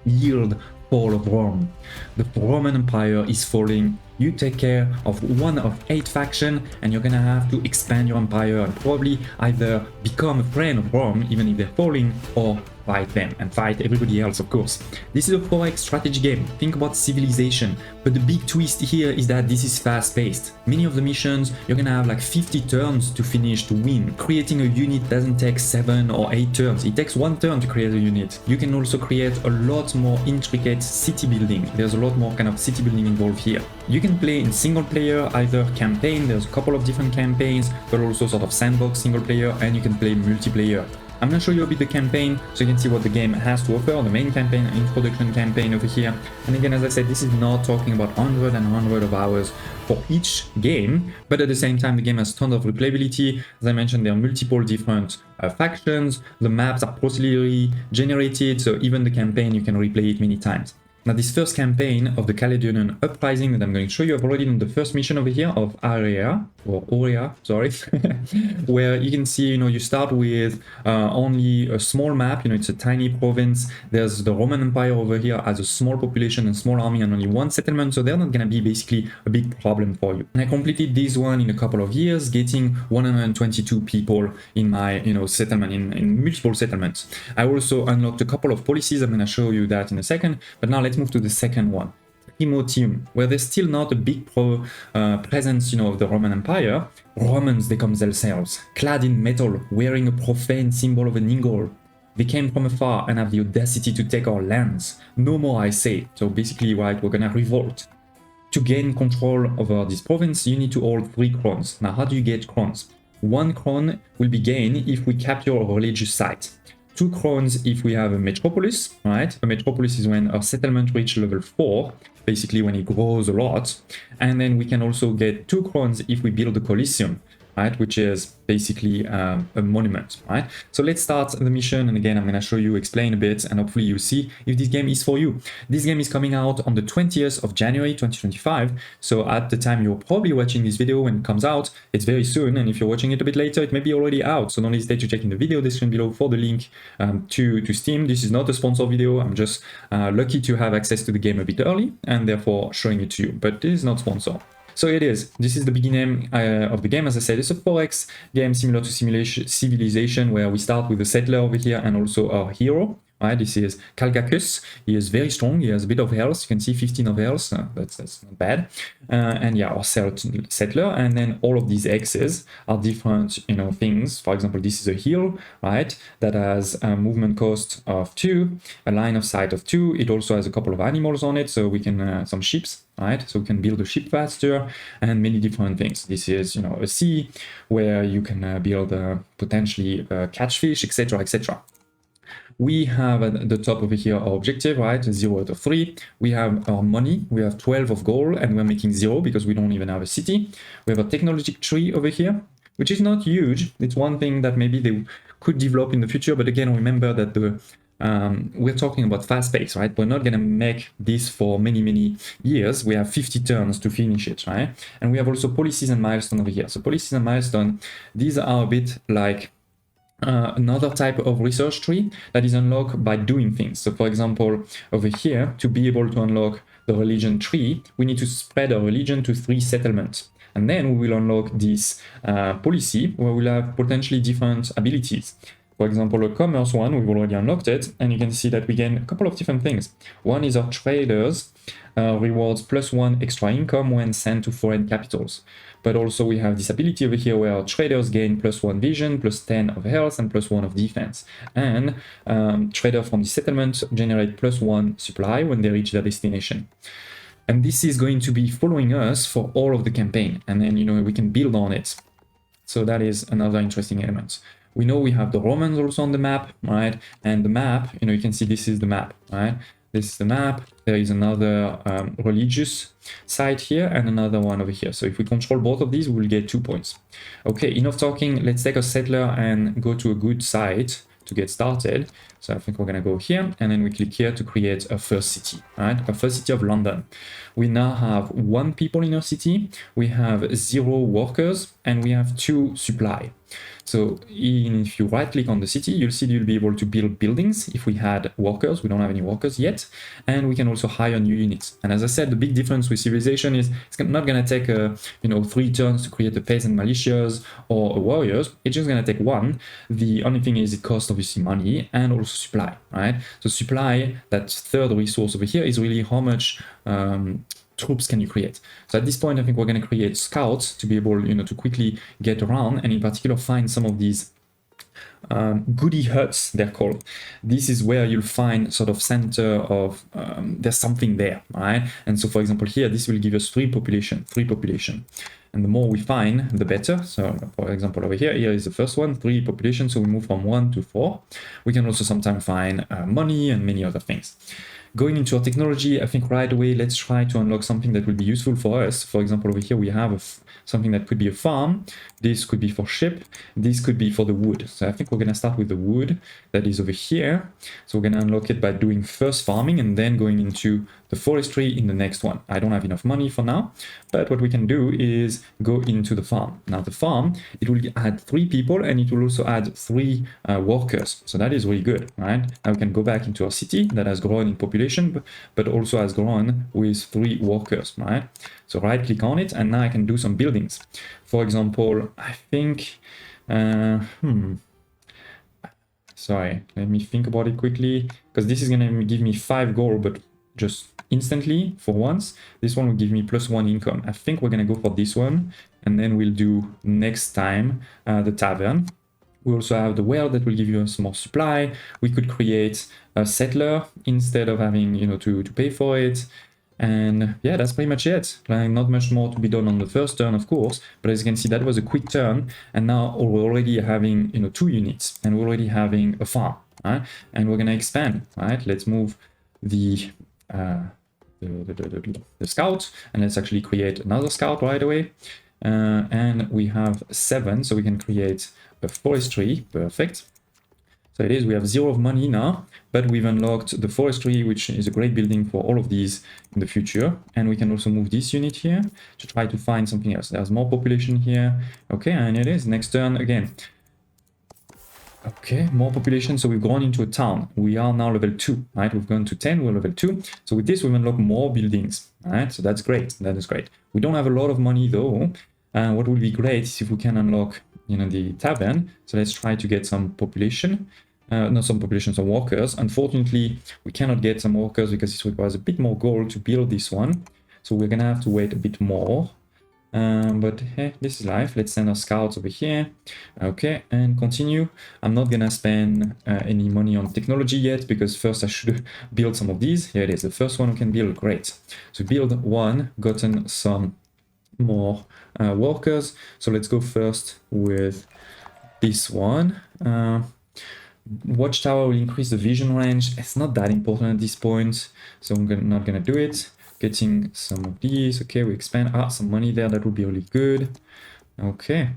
yield fall of Rome. The Roman Empire is falling. You take care of one of 8 factions, and you're gonna have to expand your empire and probably either become a friend of Rome, even if they're falling, or fight them and fight everybody else, of course. This is a 4x strategy game. Think about civilization, but the big twist here is that this is fast-paced. Many of the missions, you're gonna have like 50 turns to finish to win. Creating a unit doesn't take 7 or 8 turns. It takes 1 turn to create a unit. You can also create a lot more intricate city building. There's a lot more kind of city building involved here. You can play in single player, either campaign, there's a couple of different campaigns, but also sort of sandbox single player, and you can play multiplayer. I'm going to show you a bit the campaign so you can see what the game has to offer, the main campaign, introduction campaign over here. And again, as I said, this is not talking about 100 and 100 of hours for each game, but at the same time, the game has tons of replayability. As I mentioned, there are multiple different factions. The maps are procedurally generated, so even the campaign, you can replay it many times. Now, this first campaign of the Caledonian Uprising that I'm going to show you, I've already done the first mission over here of Aurea, sorry, where you can see, you start with only a small map, it's a tiny province. There's the Roman Empire over here as a small population and small army and only 1 settlement, so they're not going to be basically a big problem for you. And I completed this one in a couple of years, getting 122 people in my, settlement, in multiple settlements. I also unlocked a couple of policies. I'm going to show you that in a second, but now let's move to the second one. Primotium, where there's still not a big presence, of the Roman Empire. Romans, they come themselves, clad in metal, wearing a profane symbol of an eagle. They came from afar and have the audacity to take our lands. No more, I say. So basically, right, we're gonna revolt. To gain control over this province, you need to hold 3 crowns. Now, how do you get crowns? 1 crown will be gained if we capture a religious site. 2 crowns if we have a metropolis, right? A metropolis is when our settlement reaches level 4, basically when it grows a lot. And then we can also get 2 crowns if we build a Colosseum, right? Which is basically a monument, right? So let's start the mission. And again, I'm going to show you, explain a bit, and hopefully you see if this game is for you. This game is coming out on the 20th of January, 2025. So at the time you're probably watching this video when it comes out, it's very soon. And if you're watching it a bit later, it may be already out. So don't hesitate to check in the video description below for the link to Steam. This is not a sponsored video. I'm just lucky to have access to the game a bit early and therefore showing it to you, but it is not sponsored. So it is. This is the beginning of the game. As I said, it's a 4x game similar to Civilization, where we start with the settler over here and also our hero. Right, this is Calgacus. He is very strong. He has a bit of health. You can see 15 of health. That's not bad. And yeah, our settler. And then all of these X's are different, things. For example, this is a hill, right, that has a movement cost of 2, a line of sight of 2. It also has a couple of animals on it, so we can some ships, right? So we can build a ship faster and many different things. This is, a sea where you can build potentially catch fish, etc., etc. We have at the top over here our objective, right? 0 out of 3. We have our money. We have 12 of gold, and we're making 0 because we don't even have a city. We have a technology tree over here, which is not huge. It's one thing that maybe they could develop in the future. But again, remember that we're talking about fast pace, right? We're not going to make this for many years. We have 50 turns to finish it, right? And we have also policies and milestones over here. So policies and milestones, these are a bit like another type of research tree that is unlocked by doing things. So for example, over here, to be able to unlock the religion tree, we need to spread our religion to 3 settlements. And then we will unlock this policy where we'll have potentially different abilities. For example, a commerce one, we've already unlocked it, and you can see that we gain a couple of different things. One is our traders rewards +1 extra income when sent to foreign capitals. But also we have this ability over here where our traders gain +1 vision, +10 of health, and +1 of defense. And traders from the settlement generate +1 supply when they reach their destination. And this is going to be following us for all of the campaign. And then, we can build on it. So that is another interesting element. We know we have the Romans also on the map, right? And the map, you can see this is the map, right? This is the map. There is another religious site here and another one over here. So if we control both of these, we will get 2 points. Okay, enough talking. Let's take a settler and go to a good site to get started. So I think we're going to go here, and then we click here to create a first city, right? A first city of London. We now have 1 people in our city. We have 0 workers, and we have 2 supply. So if you right click on the city, you'll see you'll be able to build buildings if we had workers. We don't have any workers yet. And we can also hire new units. And as I said, the big difference with civilization is it's not going to take 3 turns to create a peasant militias or a warriors. It's just going to take one. The only thing is it costs obviously money and also supply, right? So supply, that third resource over here, is really how much troops can you create. So at this point, I think we're going to create scouts to be able, to quickly get around, and in particular find some of these goody huts, they're called. This is where you'll find sort of center of there's something there, right? And so for example here, this will give us 3 population. And the more we find, the better. So for example over here is the first one, 3 population. So we move from 1 to 4. We can also sometimes find money and many other things. Going into our technology, I think right away, let's try to unlock something that will be useful for us. For example, over here, we have something that could be a farm. This could be for ship. This could be for the wood. So I think we're going to start with the wood that is over here. So we're going to unlock it by doing first farming and then going into the forestry in the next one. I don't have enough money for now, but what we can do is go into the farm. Now the farm, it will add 3 people and it will also add 3 workers. So that is really good, right? Now we can go back into our city that has grown in population, but also has grown with 3 workers, right? So right click on it and now I can do some buildings. For example, I think, sorry, let me think about it quickly, because this is going to give me 5 gold, but just instantly for once. This one will give me +1 income. I think we're going to go for this one, and then we'll do next time the tavern. We also have the well that will give you us more supply. We could create a settler instead of having to pay for it. And yeah, that's pretty much it. Like, not much more to be done on the first turn, of course, but as you can see, that was a quick turn, and now we're already having 2 units, and we're already having a farm, right? And we're gonna expand, right? Let's move the scout, and let's actually create another scout right away. And we have 7, so we can create a forestry. Perfect. So it is, we have 0 of money now, but we've unlocked the forestry, which is a great building for all of these in the future. And we can also move this unit here to try to find something else. There's more population here. Okay, and it is next turn again. Okay, more population. So we've gone into a town. We are now level 2, right? We've gone to 10, we're level 2. So with this, we've unlocked more buildings, right? So that's great. That is great. We don't have a lot of money though. What would be great is if we can unlock, the tavern. So let's try to get some population. Not some population, some workers. Unfortunately, we cannot get some workers because it requires a bit more gold to build this one. So we're gonna have to wait a bit more. But hey, this is life. Let's send our scouts over here. Okay, and continue. I'm not gonna spend any money on technology yet because first I should build some of these. Here it is, the first one we can build. Great. So build 1, gotten some more workers. So let's go first with this one. Watchtower will increase the vision range. It's not that important at this point, so I'm not gonna do it. Getting some of these. Okay, we expand. Some money there. That would be really good. Okay,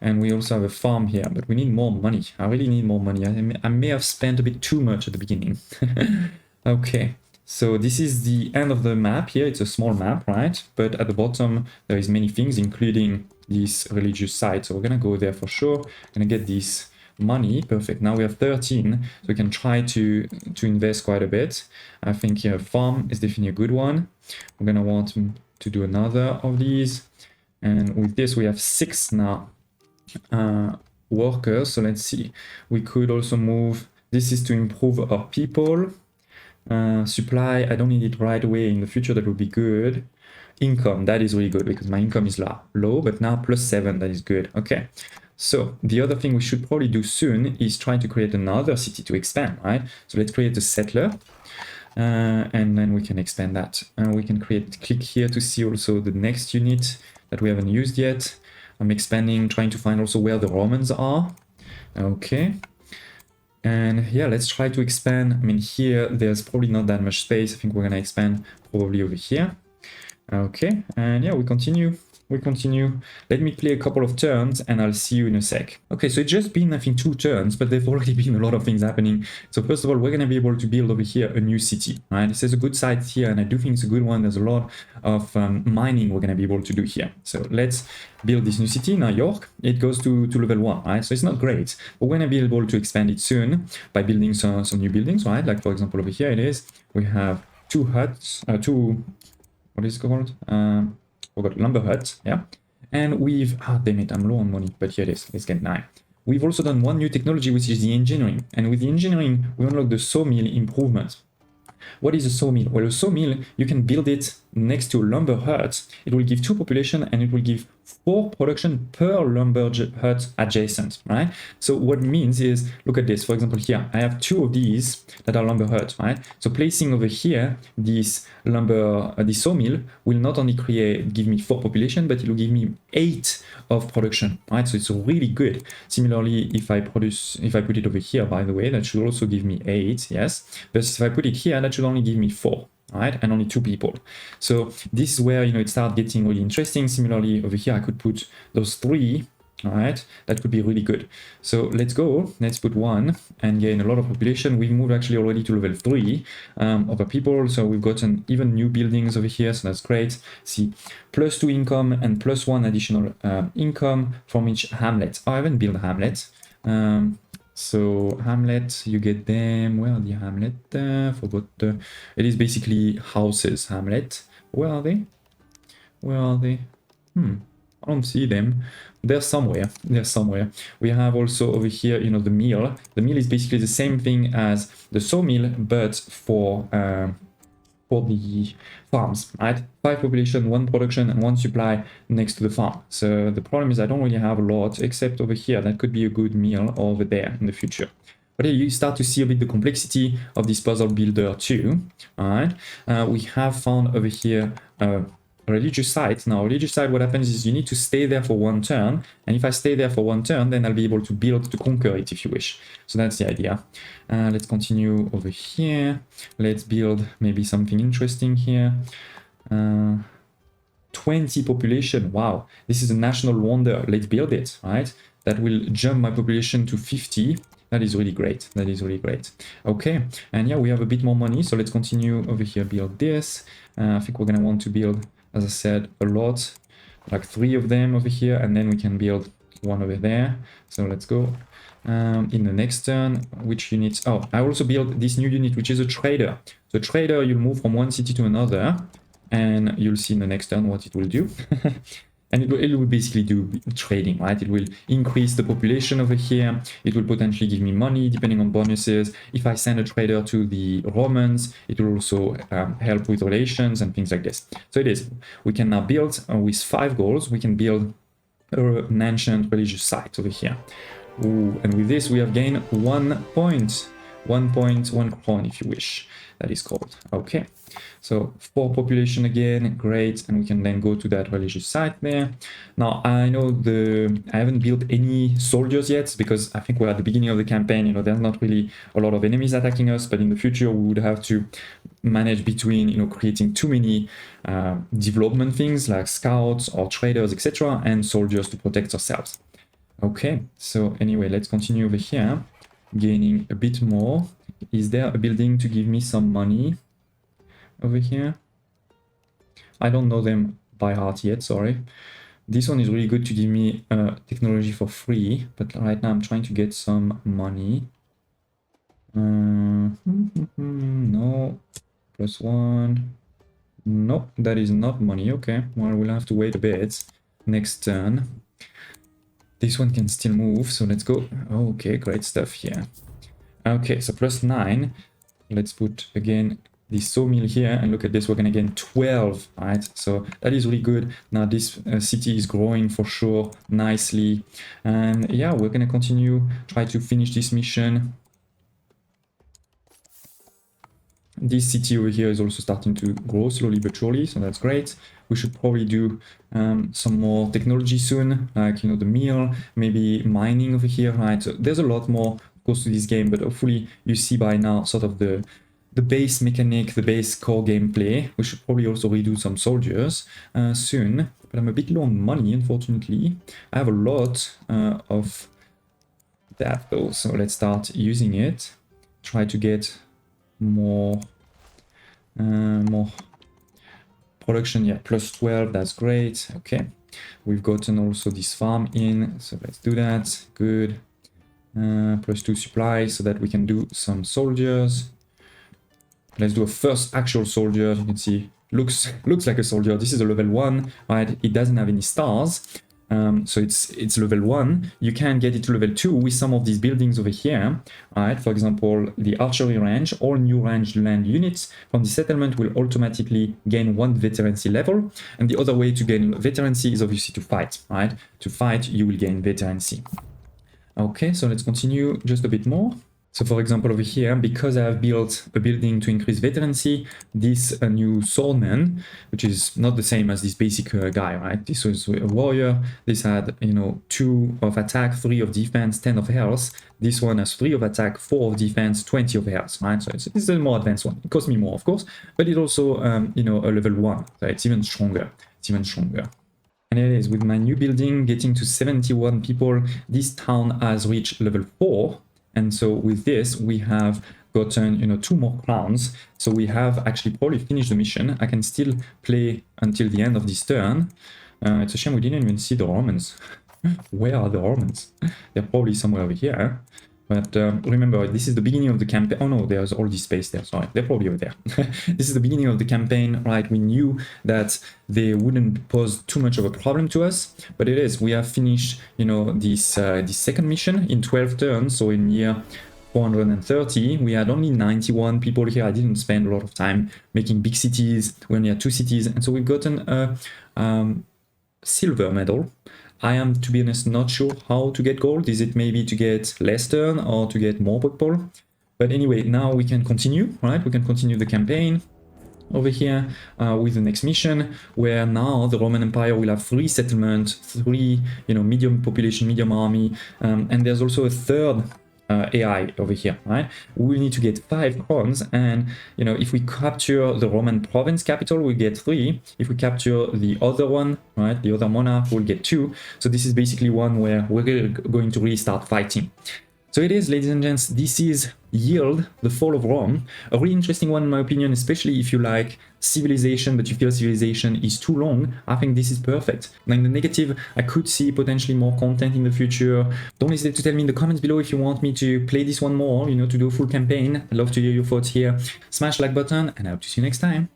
and we also have a farm here, but we need more money. I really need more money. I may have spent a bit too much at the beginning. Okay, so this is the end of the map here. It's a small map, right? But at the bottom there is many things, including this religious site. So we're gonna go there for sure. Gonna get this money. Perfect. Now we have 13, so we can try to invest quite a bit. I think here farm is definitely a good one. We're gonna want to do another of these, and with this we have 6 now workers. So let's see, we could also move. This is to improve our people. Supply, I don't need it right away. In the future that would be good. Income, that is really good because my income is low, but now +7, that is good. Okay, so the other thing we should probably do soon is try to create another city to expand, right? So let's create a settler, and then we can expand that. We can click here to see also the next unit that we haven't used yet. I'm expanding, trying to find also where the Romans are. Okay, and yeah, let's try to expand. I mean, here there's probably not that much space. I think we're gonna expand probably over here. Okay, and yeah, we continue we continue. Let me play a couple of turns and I'll see you in a sec. Okay, so it's just been, I think, 2 turns, but there've already been a lot of things happening. So first of all, we're going to be able to build over here a new city, right? This is a good site here, and I do think it's a good one. There's a lot of mining we're going to be able to do here. So let's build this new city. Now, York, it goes to level 1, right? So it's not great, but we're going to be able to expand it soon by building some new buildings, right? Like, for example, over here it is. We have 2 huts, what is it called? We've got lumber huts, yeah. And we've, damn it, I'm low on money, but here it is, let's get 9. We've also done one new technology, which is the engineering. And with the engineering, we unlock the sawmill improvement. What is a sawmill? Well, a sawmill, you can build it next to a lumber hut. It will give 2 population and it will give 4 production per lumber hut adjacent, right? So what it means is, look at this. For example, here, I have 2 of these that are lumber huts, right? So placing over here, this sawmill will not only give me 4 population, but it will give me 8 of production, right? So it's really good. Similarly, if I put it over here, by the way, that should also give me 8, yes. But if I put it here, that should only give me 4. Right, and only 2 people. So this is where, you know, it starts getting really interesting. Similarly, over here, I could put those 3. All right, that could be really good. So let's go. Let's put 1 and gain a lot of population. We've moved actually already to level 3 of our people. So we've gotten even new buildings over here. So that's great. See, +2 income and +1 additional income from each hamlet. Oh, I haven't built a hamlet. So hamlet, you get them. Where are the hamlet? Forgot. It is basically houses. Hamlet. Where are they? Where are they? I don't see them. They're somewhere. They're somewhere. We have also over here, you know, the mill. The mill is basically the same thing as the sawmill, but for the farms, right? 5 population, 1 production, and 1 supply next to the farm. So the problem is I don't really have a lot, except over here. That could be a good meal over there in the future. But here you start to see a bit the complexity of this puzzle builder too. All right. We have found over here religious site. Now, religious site, what happens is you need to stay there for 1 turn. And if I stay there for 1 turn, then I'll be able to build to conquer it if you wish. So that's the idea. Let's continue over here. Let's build maybe something interesting here. 20 population. Wow, this is a national wonder. Let's build it, right? That will jump my population to 50. That is really great. That is really great. Okay, and yeah, we have a bit more money. So let's continue over here, build this. I think we're going to want to build, as I said, a lot, like 3 of them over here, and then we can build 1 over there. So let's go. In the next turn, which units? Oh, I also built this new unit, which is a trader. So trader, you'll move from 1 city to another, and you'll see in the next turn what it will do. And it will basically do trading, right? It will increase the population over here. It will potentially give me money depending on bonuses. If I send a trader to the Romans, it will also help with relations and things like this. So it is. We can now build with 5 goals. We can build an ancient religious site over here. Ooh, and with this, we have gained 1 point. 1 point, 1 crown if you wish. That is called. Okay. So 4 population again, great, and we can then go to that religious site there. Now I know I haven't built any soldiers yet because I think we're at the beginning of the campaign. You know, there's not really a lot of enemies attacking us, but in the future we would have to manage between, you know, creating too many development things like scouts or traders, etc., and soldiers to protect ourselves. Okay, so anyway, let's continue over here, gaining a bit more. Is there a building to give me some money over here? I don't know them by heart yet, sorry. This one is really good to give me technology for free, but right now I'm trying to get some money. No, +1. No, that is not money. Okay, well, we'll have to wait a bit. Next turn. This one can still move, so let's go. Okay, great stuff here. Okay, so +9. Let's put again this sawmill here, and look at this, we're gonna gain 12, right? So that is really good. Now this city is growing for sure nicely, and yeah, we're gonna continue, try to finish this mission. This city over here is also starting to grow slowly but surely, so that's great. We should probably do some more technology soon, like, you know, the mill, maybe mining over here, right? So there's a lot more, of course, to this game, but hopefully you see by now sort of the the base mechanic, the base core gameplay. We should probably also redo some soldiers soon, but I'm a bit low on money, unfortunately. I have a lot of that though, so let's start using it. Try to get more production. Yeah, plus 12, that's great. Okay, we've gotten also this farm in, so let's do that. Good. Plus 2 supplies so that we can do some soldiers. Let's do a first actual soldier. You can see looks like a soldier. This is a level 1, right? It doesn't have any stars, so it's level 1. You can get it to level 2 with some of these buildings over here, right? For example, the archery range. All new ranged land units from the settlement will automatically gain 1 veterancy level, and the other way to gain veterancy is obviously to fight, right? To fight, you will gain veterancy. Okay, so let's continue just a bit more. So for example, over here, because I have built a building to increase veterancy, this new swordman, which is not the same as this basic guy, right? This was a warrior. This had, you know, 2 of attack, 3 of defense, 10 of health. This one has 3 of attack, 4 of defense, 20 of health, right? So it's a more advanced one. It cost me more, of course, but it also, you know, a level 1. So it's even stronger. It's even stronger. And it is, with my new building getting to 71 people, this town has reached level 4. And so with this, we have gotten, you know, 2 more crowns. So we have actually probably finished the mission. I can still play until the end of this turn. It's a shame we didn't even see the Romans. Where are the Romans? They're probably somewhere over here. But remember, this is the beginning of the campaign. Oh no, there's all this space there. Sorry, they're probably over there. This is the beginning of the campaign, right? We knew that they wouldn't pose too much of a problem to us, but it is. We have finished, you know, this second mission in 12 turns. So in year 430, we had only 91 people here. I didn't spend a lot of time making big cities. We only had 2 cities, and so we've gotten a silver medal. I am, to be honest, not sure how to get gold. Is it maybe to get less turn or to get more people? But anyway, now we can continue, right? We can continue the campaign over here with the next mission, where now the Roman Empire will have 3 settlements, 3, you know, medium population, medium army, and there's also a third AI over here, right? We will need to get 5 crowns, and you know, if we capture the Roman province capital, we get 3. If we capture the other one, right, the other monarch, we'll get 2. So this is basically one where we're going to really start fighting. So it is, ladies and gents, this is Yield, the Fall of Rome. A really interesting one in my opinion, especially if you like Civilization, but you feel Civilization is too long. I think this is perfect. Now in the negative, I could see potentially more content in the future. Don't hesitate to tell me in the comments below if you want me to play this one more, you know, to do a full campaign. I'd love to hear your thoughts here. Smash the like button, and I hope to see you next time.